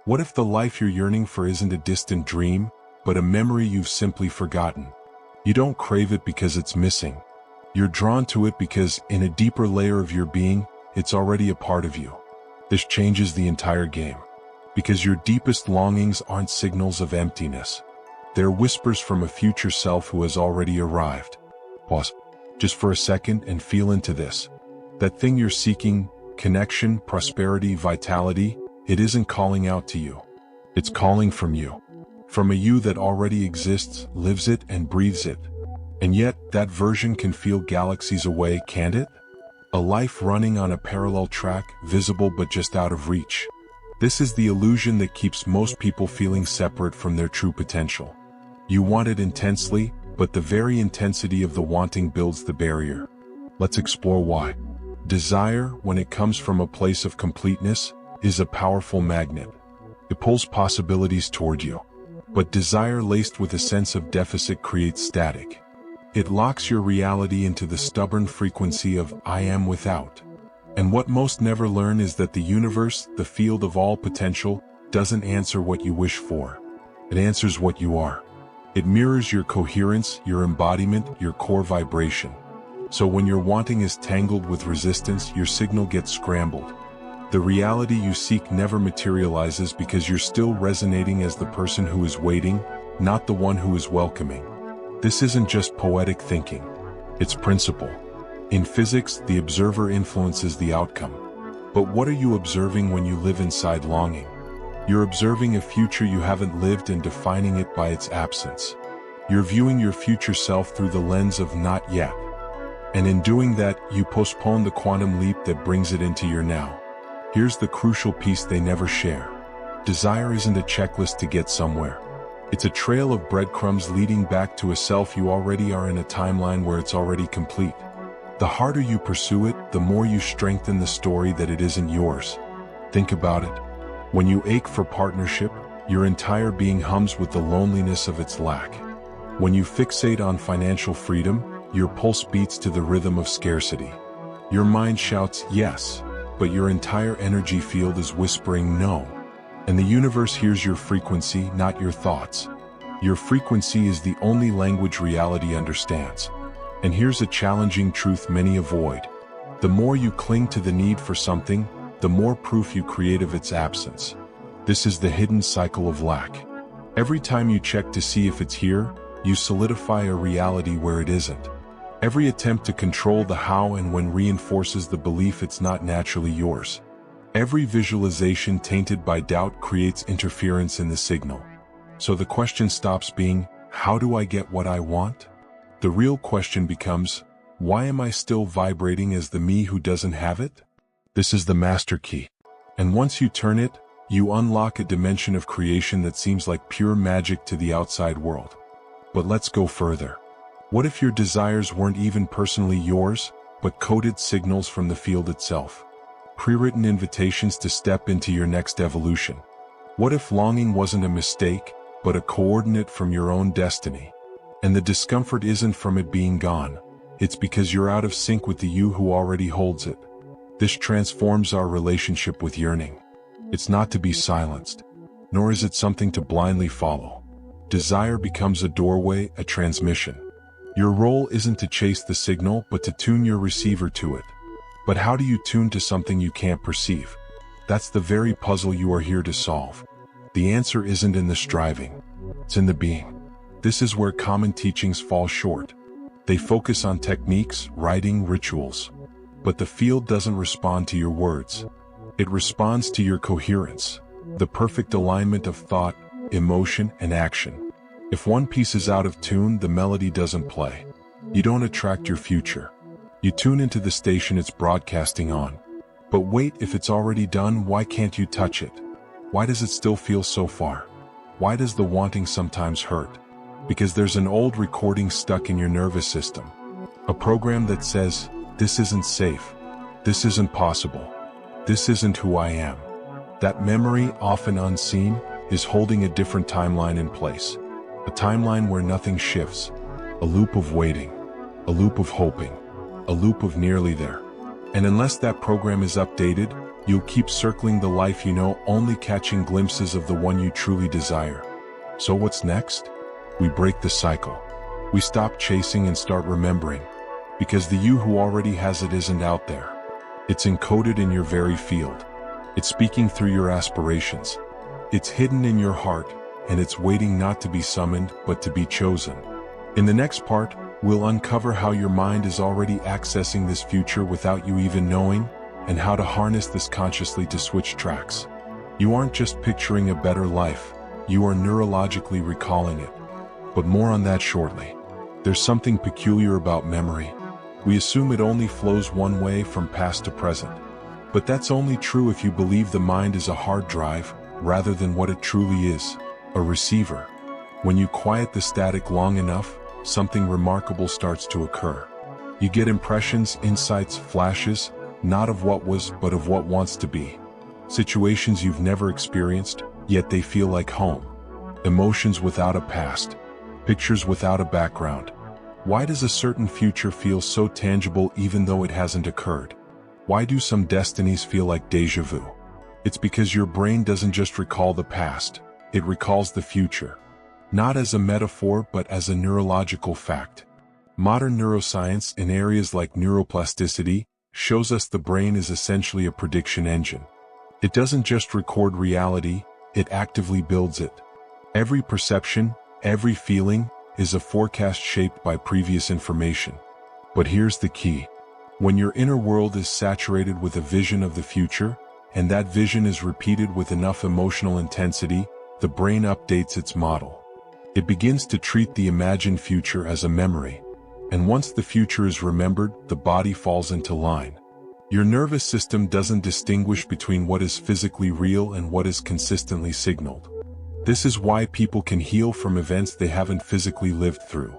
What if the life you're yearning for isn't a distant dream, but a memory you've simply forgotten? You don't crave it because it's missing. You're drawn to it because, in a deeper layer of your being, it's already a part of you. This changes the entire game. Because your deepest longings aren't signals of emptiness. They're whispers from a future self who has already arrived. Pause just for a second and feel into this. That thing you're seeking, connection, prosperity, vitality, it isn't calling out to you. It's calling from you. From a you that already exists, lives it, and breathes it. And yet, that version can feel galaxies away, can't it? A life running on a parallel track, visible but just out of reach. This is the illusion that keeps most people feeling separate from their true potential. You want it intensely, but the very intensity of the wanting builds the barrier. Let's explore why. Desire, when it comes from a place of completeness, is a powerful magnet. It pulls possibilities toward you. But desire laced with a sense of deficit creates static. It locks your reality into the stubborn frequency of "I am without." And what most never learn is that the universe, the field of all potential, doesn't answer what you wish for. It answers what you are. It mirrors your coherence, your embodiment, your core vibration. So when your wanting is tangled with resistance, your signal gets scrambled. The reality you seek never materializes because you're still resonating as the person who is waiting, not the one who is welcoming. This isn't just poetic thinking. It's principle. In physics, the observer influences the outcome. But what are you observing when you live inside longing? You're observing a future you haven't lived and defining it by its absence. You're viewing your future self through the lens of "not yet." And in doing that, you postpone the quantum leap that brings it into your now. Here's the crucial piece they never share. Desire isn't a checklist to get somewhere. It's a trail of breadcrumbs leading back to a self you already are in a timeline where it's already complete. The harder you pursue it, the more you strengthen the story that it isn't yours. Think about it. When you ache for partnership, your entire being hums with the loneliness of its lack. When you fixate on financial freedom, your pulse beats to the rhythm of scarcity. Your mind shouts yes, but your entire energy field is whispering no. And the universe hears your frequency, not your thoughts. Your frequency is the only language reality understands. And here's a challenging truth many avoid. The more you cling to the need for something, the more proof you create of its absence. This is the hidden cycle of lack. Every time you check to see if it's here, you solidify a reality where it isn't. Every attempt to control the how and when reinforces the belief it's not naturally yours. Every visualization tainted by doubt creates interference in the signal. So the question stops being, how do I get what I want? The real question becomes, why am I still vibrating as the me who doesn't have it? This is the master key. And once you turn it, you unlock a dimension of creation that seems like pure magic to the outside world. But let's go further. What if your desires weren't even personally yours, but coded signals from the field itself? Pre-written invitations to step into your next evolution. What if longing wasn't a mistake, but a coordinate from your own destiny? And the discomfort isn't from it being gone. It's because you're out of sync with the you who already holds it. This transforms our relationship with yearning. It's not to be silenced, nor is it something to blindly follow. Desire becomes a doorway, a transmission. Your role isn't to chase the signal, but to tune your receiver to it. But how do you tune to something you can't perceive? That's the very puzzle you are here to solve. The answer isn't in the striving. It's in the being. This is where common teachings fall short. They focus on techniques, writing, rituals. But the field doesn't respond to your words. It responds to your coherence, the perfect alignment of thought, emotion, and action. If one piece is out of tune, the melody doesn't play. You don't attract your future. You tune into the station it's broadcasting on. But wait, if it's already done, why can't you touch it? Why does it still feel so far? Why does the wanting sometimes hurt? Because there's an old recording stuck in your nervous system. A program that says, this isn't safe. This isn't possible. This isn't who I am. That memory, often unseen, is holding a different timeline in place. A timeline where nothing shifts. A loop of waiting. A loop of hoping. A loop of nearly there. And unless that program is updated, You'll keep circling the life you know, only catching glimpses of the one you truly desire. So what's next? We break the cycle. We stop chasing and start remembering. Because the you who already has it isn't out there. It's encoded in your very field. It's speaking through your aspirations. It's hidden in your heart, and it's waiting not to be summoned, but to be chosen. In the next part, we'll uncover how your mind is already accessing this future without you even knowing, and how to harness this consciously to switch tracks. You aren't just picturing a better life, you are neurologically recalling it. But more on that shortly. There's something peculiar about memory. We assume it only flows one way from past to present. But that's only true if you believe the mind is a hard drive, rather than what it truly is, a receiver. When you quiet the static long enough, something remarkable starts to occur. You get impressions, insights, flashes, not of what was, but of what wants to be. Situations you've never experienced, yet they feel like home. Emotions without a past. Pictures without a background. Why does a certain future feel so tangible even though it hasn't occurred? Why do some destinies feel like déjà vu? It's because your brain doesn't just recall the past, it recalls the future. Not as a metaphor, but as a neurological fact. Modern neuroscience in areas like neuroplasticity shows us the brain is essentially a prediction engine. It doesn't just record reality, it actively builds it. Every perception, every feeling, is a forecast shaped by previous information. But here's the key. When your inner world is saturated with a vision of the future, and that vision is repeated with enough emotional intensity, the brain updates its model. It begins to treat the imagined future as a memory. And once the future is remembered, the body falls into line. Your nervous system doesn't distinguish between what is physically real and what is consistently signaled. This is why people can heal from events they haven't physically lived through.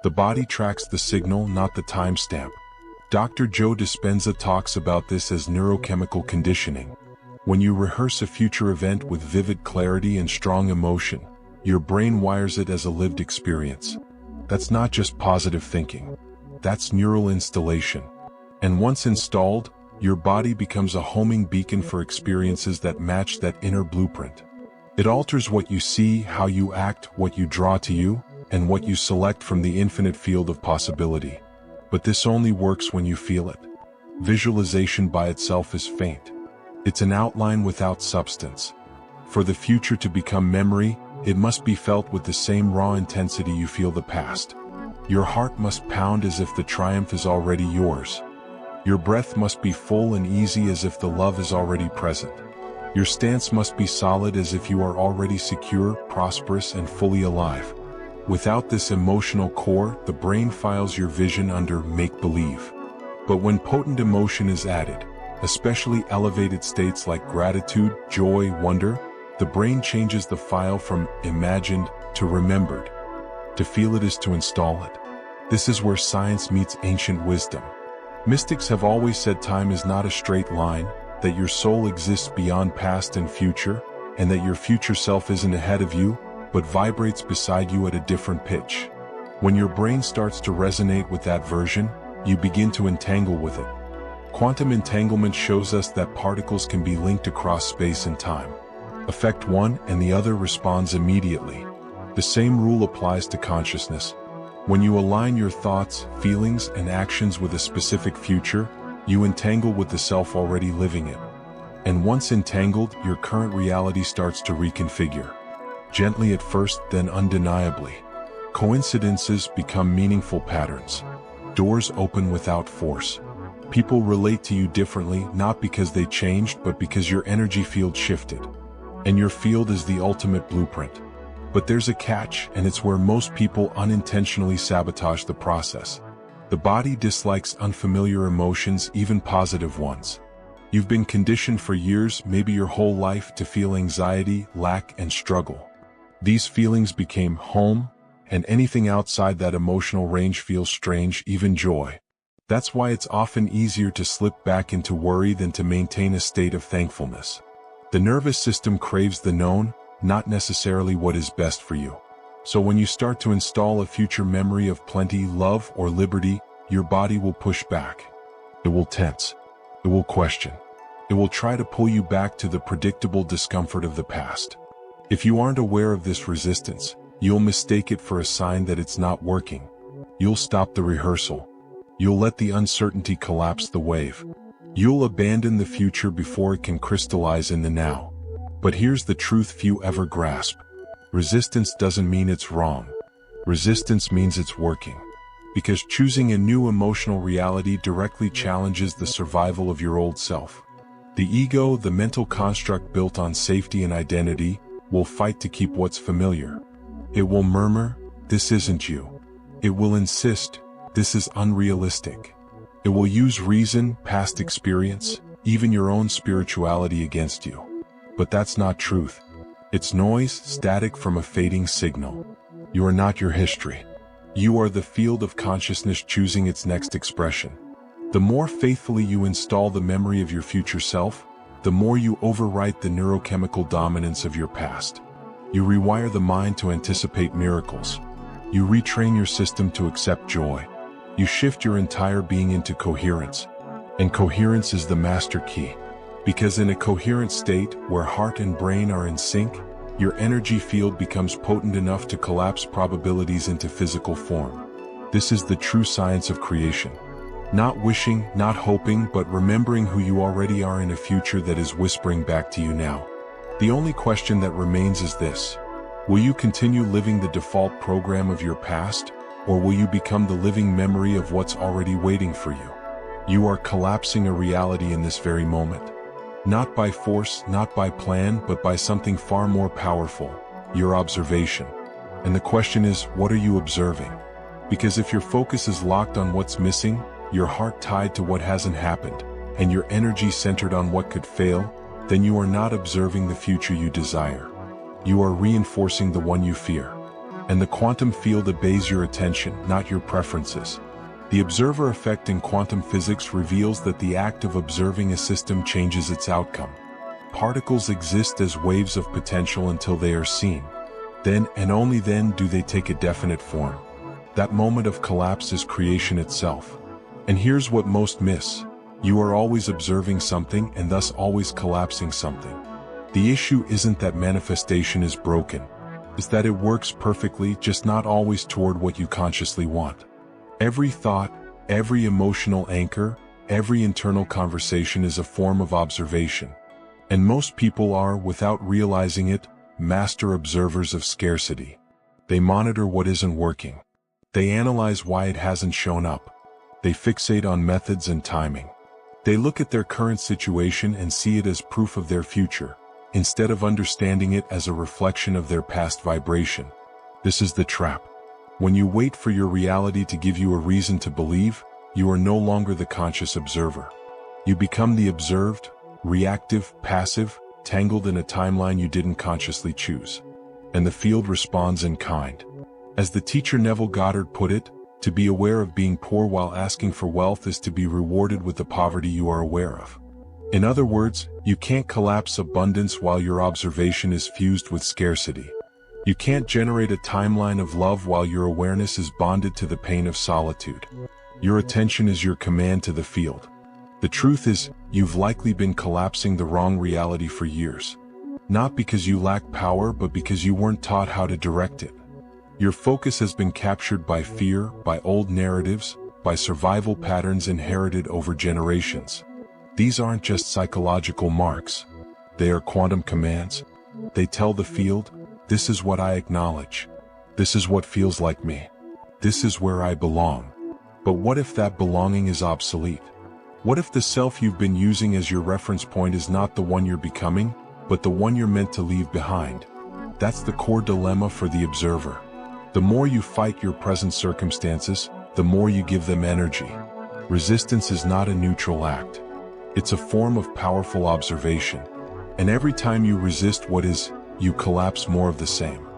The body tracks the signal, not the timestamp. Dr. Joe Dispenza talks about this as neurochemical conditioning. When you rehearse a future event with vivid clarity and strong emotion, your brain wires it as a lived experience. That's not just positive thinking. That's neural installation. And once installed, your body becomes a homing beacon for experiences that match that inner blueprint. It alters what you see, how you act, what you draw to you, and what you select from the infinite field of possibility. But this only works when you feel it. Visualization by itself is faint. It's an outline without substance. For the future to become memory, it must be felt with the same raw intensity you feel the past. Your heart must pound as if the triumph is already yours. Your breath must be full and easy as if the love is already present. Your stance must be solid as if you are already secure, prosperous, and fully alive. Without this emotional core, the brain files your vision under make-believe. But when potent emotion is added, especially elevated states like gratitude, joy, wonder, the brain changes the file from imagined to remembered. To feel it is to install it. This is where science meets ancient wisdom. Mystics have always said time is not a straight line, that your soul exists beyond past and future, and that your future self isn't ahead of you, but vibrates beside you at a different pitch. When your brain starts to resonate with that version, you begin to entangle with it. Quantum entanglement shows us that particles can be linked across space and time. Affect one and the other responds immediately. The same rule applies to consciousness. When you align your thoughts, feelings, and actions with a specific future, you entangle with the self already living it. And once entangled, your current reality starts to reconfigure. Gently at first, then undeniably. Coincidences become meaningful patterns. Doors open without force. People relate to you differently, not because they changed, but because your energy field shifted. And your field is the ultimate blueprint. But there's a catch, and it's where most people unintentionally sabotage the process. The body dislikes unfamiliar emotions, even positive ones. You've been conditioned for years, maybe your whole life, to feel anxiety, lack, and struggle. These feelings became home, and anything outside that emotional range feels strange, even joy. That's why it's often easier to slip back into worry than to maintain a state of thankfulness. The nervous system craves the known, not necessarily what is best for you. So when you start to install a future memory of plenty, love, or liberty, your body will push back. It will tense. It will question. It will try to pull you back to the predictable discomfort of the past. If you aren't aware of this resistance, you'll mistake it for a sign that it's not working. You'll stop the rehearsal. You'll let the uncertainty collapse the wave. You'll abandon the future before it can crystallize in the now. But here's the truth few ever grasp. Resistance doesn't mean it's wrong. Resistance means it's working. Because choosing a new emotional reality directly challenges the survival of your old self. The ego, the mental construct built on safety and identity, will fight to keep what's familiar. It will murmur, "This isn't you." It will insist, "This is unrealistic." It will use reason, past experience, even your own spirituality against you. But that's not truth. It's noise, static from a fading signal. You are not your history. You are the field of consciousness choosing its next expression. The more faithfully you install the memory of your future self, the more you overwrite the neurochemical dominance of your past. You rewire the mind to anticipate miracles. You retrain your system to accept joy. You shift your entire being into coherence. And coherence is the master key. Because in a coherent state, where heart and brain are in sync, your energy field becomes potent enough to collapse probabilities into physical form. This is the true science of creation. Not wishing, not hoping, but remembering who you already are in a future that is whispering back to you now. The only question that remains is this: will you continue living the default program of your past, or will you become the living memory of what's already waiting for you? You are collapsing a reality in this very moment. Not by force, not by plan, but by something far more powerful: your observation. And the question is, what are you observing? Because if your focus is locked on what's missing, your heart tied to what hasn't happened, and your energy centered on what could fail, then you are not observing the future you desire. You are reinforcing the one you fear. And the quantum field obeys your attention, not your preferences. The observer effect in quantum physics reveals that the act of observing a system changes its outcome. Particles exist as waves of potential until they are seen. Then, and only then, do they take a definite form. That moment of collapse is creation itself. And here's what most miss: you are always observing something and thus always collapsing something. The issue isn't that manifestation is broken. It's that it works perfectly, just not always toward what you consciously want. Every thought, every emotional anchor, every internal conversation is a form of observation. And most people are, without realizing it, master observers of scarcity. They monitor what isn't working. They analyze why it hasn't shown up. They fixate on methods and timing. They look at their current situation and see it as proof of their future, instead of understanding it as a reflection of their past vibration. This is the trap. When you wait for your reality to give you a reason to believe, you are no longer the conscious observer. You become the observed, reactive, passive, tangled in a timeline you didn't consciously choose. And the field responds in kind. As the teacher Neville Goddard put it, to be aware of being poor while asking for wealth is to be rewarded with the poverty you are aware of. In other words, you can't collapse abundance while your observation is fused with scarcity. You can't generate a timeline of love while your awareness is bonded to the pain of solitude. Your attention is your command to the field. The truth is, you've likely been collapsing the wrong reality for years. Not because you lack power, but because you weren't taught how to direct it. Your focus has been captured by fear, by old narratives, by survival patterns inherited over generations. These aren't just psychological marks. They are quantum commands. They tell the field, this is what I acknowledge. This is what feels like me. This is where I belong. But what if that belonging is obsolete? What if the self you've been using as your reference point is not the one you're becoming, but the one you're meant to leave behind? That's the core dilemma for the observer. The more you fight your present circumstances, the more you give them energy. Resistance is not a neutral act. It's a form of powerful observation. And every time you resist what is, you collapse more of the same.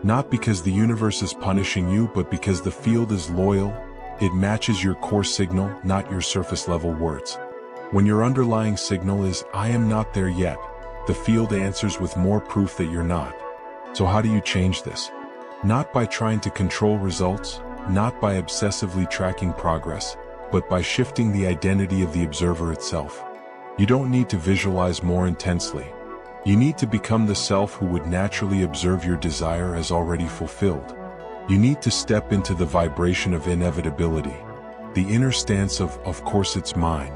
Not because the universe is punishing you, but because the field is loyal. It matches your core signal, not your surface level words. When your underlying signal is, I am not there yet, the field answers with more proof that you're not. So how do you change this? Not by trying to control results, not by obsessively tracking progress, but by shifting the identity of the observer itself. You don't need to visualize more intensely. You need to become the self who would naturally observe your desire as already fulfilled. You need to step into the vibration of inevitability, the inner stance of course it's mine,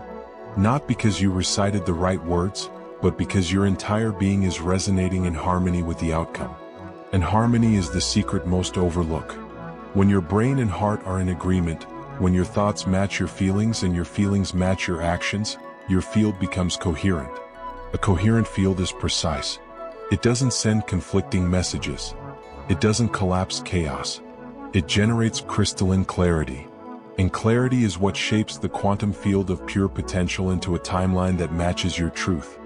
not because you recited the right words, but because your entire being is resonating in harmony with the outcome. And harmony is the secret most overlooked. When your brain and heart are in agreement, when your thoughts match your feelings and your feelings match your actions, your field becomes coherent. A coherent field is precise. It doesn't send conflicting messages. It doesn't collapse chaos. It generates crystalline clarity. And clarity is what shapes the quantum field of pure potential into a timeline that matches your truth.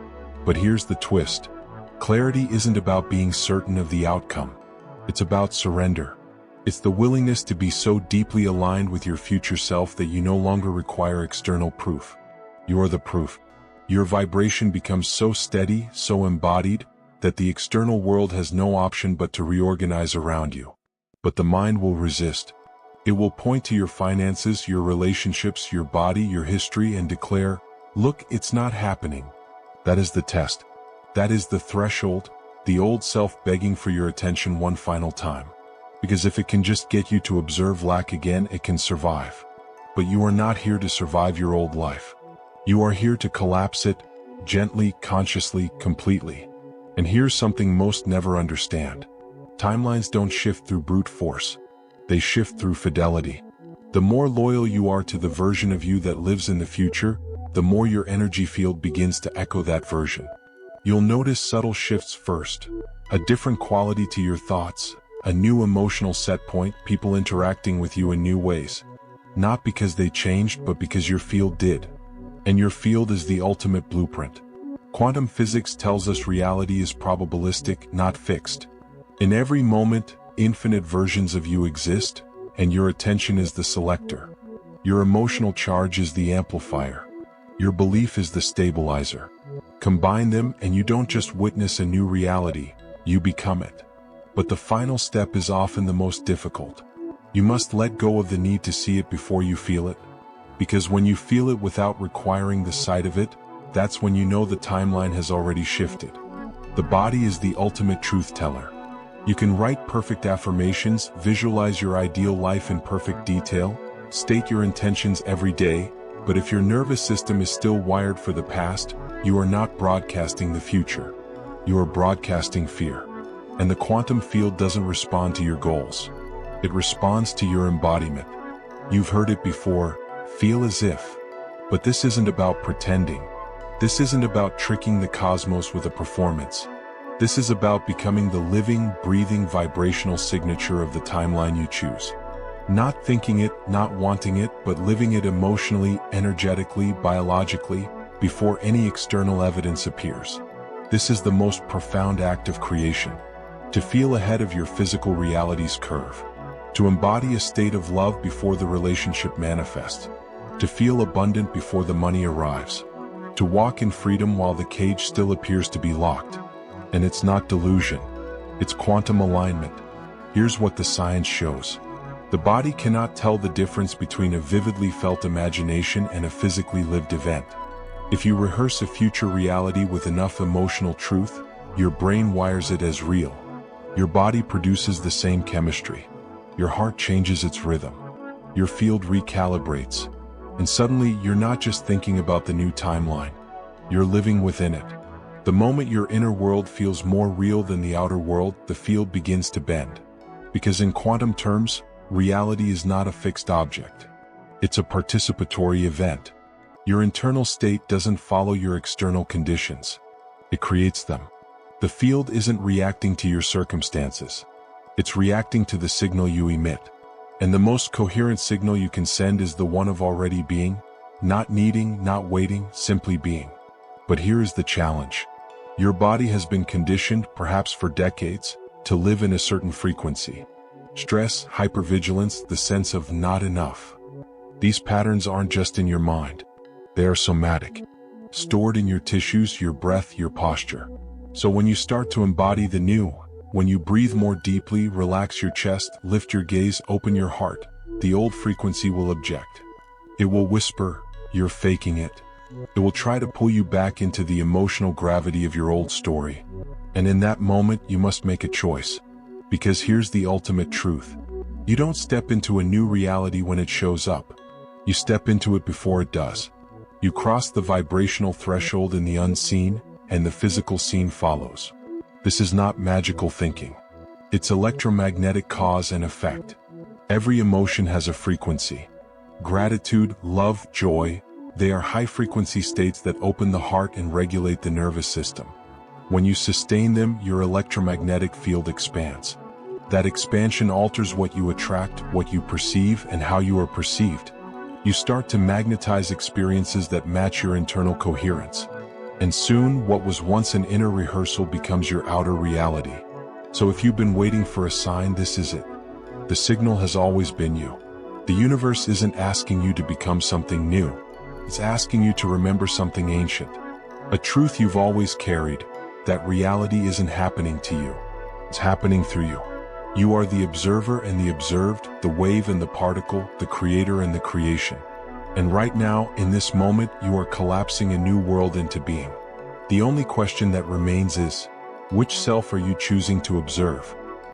But here's the twist. Clarity isn't about being certain of the outcome. It's about surrender. It's the willingness to be so deeply aligned with your future self that you no longer require external proof. You're the proof. Your vibration becomes so steady, so embodied, that the external world has no option but to reorganize around you. But the mind will resist. It will point to your finances, your relationships, your body, your history, and declare, "Look, it's not happening." That is the test. That is the threshold, the old self begging for your attention one final time. Because if it can just get you to observe lack again, it can survive. But you are not here to survive your old life. You are here to collapse it, gently, consciously, completely. And here's something most never understand. Timelines don't shift through brute force. They shift through fidelity. The more loyal you are to the version of you that lives in the future, the more your energy field begins to echo that version. You'll notice subtle shifts first. A different quality to your thoughts, a new emotional set point, people interacting with you in new ways. Not because they changed, but because your field did. And your field is the ultimate blueprint. Quantum physics tells us reality is probabilistic, not fixed. In every moment, infinite versions of you exist, and your attention is the selector. Your emotional charge is the amplifier. Your belief is the stabilizer. Combine them and you don't just witness a new reality, you become it. But the final step is often the most difficult. You must let go of the need to see it before you feel it. Because when you feel it without requiring the sight of it, that's when you know the timeline has already shifted. The body is the ultimate truth teller. You can write perfect affirmations, visualize your ideal life in perfect detail, state your intentions every day, but if your nervous system is still wired for the past, you are not broadcasting the future. You are broadcasting fear. And the quantum field doesn't respond to your goals. It responds to your embodiment. You've heard it before, feel as if. But this isn't about pretending. This isn't about tricking the cosmos with a performance. This is about becoming the living, breathing vibrational signature of the timeline you choose. Not thinking it, not wanting it, but living it emotionally, energetically, biologically, before any external evidence appears. This is the most profound act of creation. To feel ahead of your physical reality's curve. To embody a state of love before the relationship manifests. To feel abundant before the money arrives. To walk in freedom while the cage still appears to be locked. And it's not delusion. It's quantum alignment. Here's what the science shows. The body cannot tell the difference between a vividly felt imagination and a physically lived event. If you rehearse a future reality with enough emotional truth, your brain wires it as real. Your body produces the same chemistry. Your heart changes its rhythm. Your field recalibrates. And suddenly, you're not just thinking about the new timeline. You're living within it. The moment your inner world feels more real than the outer world, the field begins to bend. Because in quantum terms, reality is not a fixed object. It's a participatory event. Your internal state doesn't follow your external conditions. It creates them. The field isn't reacting to your circumstances. It's reacting to the signal you emit. And the most coherent signal you can send is the one of already being, not needing, not waiting, simply being. But here is the challenge. Your body has been conditioned, perhaps for decades, to live in a certain frequency. Stress, hypervigilance, the sense of not enough. These patterns aren't just in your mind. They are somatic, stored in your tissues, your breath, your posture. So when you start to embody the new, when you breathe more deeply, relax your chest, lift your gaze, open your heart, the old frequency will object. It will whisper, "You're faking it. It will try to pull you back into the emotional gravity of your old story. And in that moment, you must make a choice. Because here's the ultimate truth. You don't step into a new reality when it shows up. You step into it before it does. You cross the vibrational threshold in the unseen, and the physical scene follows. This is not magical thinking. It's electromagnetic cause and effect. Every emotion has a frequency. Gratitude, love, joy, they are high-frequency states that open the heart and regulate the nervous system. When you sustain them, your electromagnetic field expands. That expansion alters what you attract, what you perceive, and how you are perceived. You start to magnetize experiences that match your internal coherence. And soon, what was once an inner rehearsal becomes your outer reality. So if you've been waiting for a sign, this is it. The signal has always been you. The universe isn't asking you to become something new. It's asking you to remember something ancient. A truth you've always carried, that reality isn't happening to you. It's happening through you. You are the observer and the observed, the wave and the particle, the creator and the creation. And right now, in this moment, you are collapsing a new world into being. The only question that remains is, which self are you choosing to observe?